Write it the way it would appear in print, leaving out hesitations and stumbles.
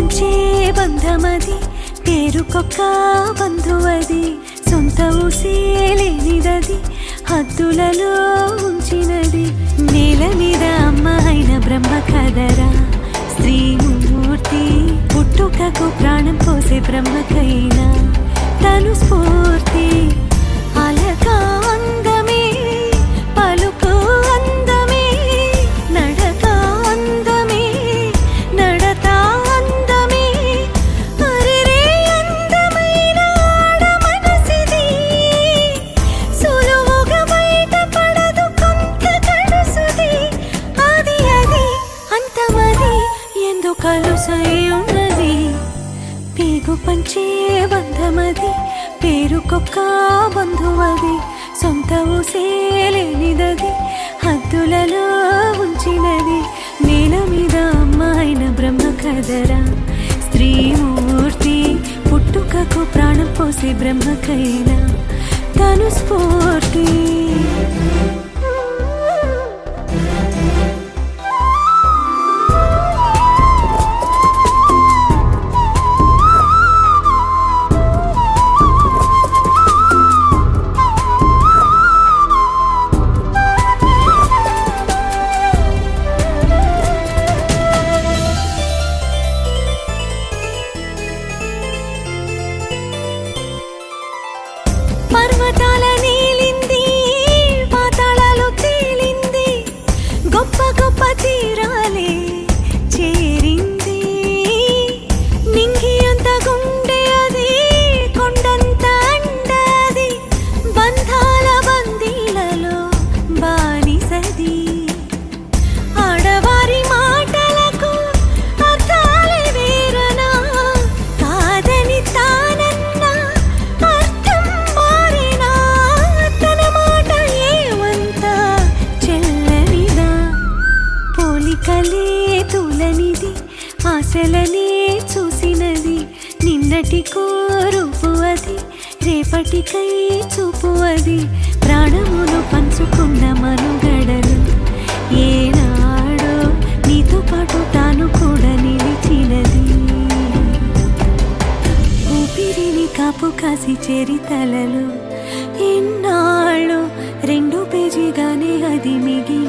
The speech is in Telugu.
పంచే బంధమది, పేరుకొక్క బంధువది, సొంత ఊసేలేనిదది, హద్దులలో ఉంచినది. నేల మీద అమ్మ అయిన బ్రహ్మ కదరా స్త్రీమూర్తి, పుట్టుకకు ప్రాణం పోసే బ్రహ్మకైనా తను స్ఫూర్తి. అలక అందమే, పలుకు అందమే, నడక అందమే, నడత అందమే, అరెరే అందమైన ఆడ మనసిది, సులువుగా బయట పడదు కొంత కడుసుది. అది అంతమది ఎందుకలుసై ఉన్నది, పేగు పంచే బంధమది, పేరుకొక్క బంధువది, సొంత ఊసేలేనిదది, హద్దులలో ఉంచినది. నేల మీద అమ్మ అయిన బ్రహ్మ కదరా స్త్రీమూర్తి, పుట్టుకకు ప్రాణం పోసే బ్రహ్మకైనా తను స్ఫూర్తి. పర్వతాల నీలింది, పాతాళాలు తేలింది, గొప్ప గొప్ప తీరాలే చేరింది. నింగి అంత గుండె అది, కొండంత అండది, బంధాల బందీలలో బానిసది. ఆడవారి మాటలకు అర్థాలే వేరనా, కాదని తానన్నా అర్థం మారినా, తన మాట ఏమంతా చెల్లనిదా. పోలికలే తులనిది, ఆశలనే చూసినది, నిన్నటి కోరుపు అది, రేపటికై చూపు అది, ప్రాణమును పంచుకున్న మనుగడలు ఏనాడో నీతో పాటు తాను కూడా నిలిచినది. ఊపిరిని కాపు కాసి చరితలలో ఎన్నాళ్ళు 2 పేజీగానే అది మిగిలి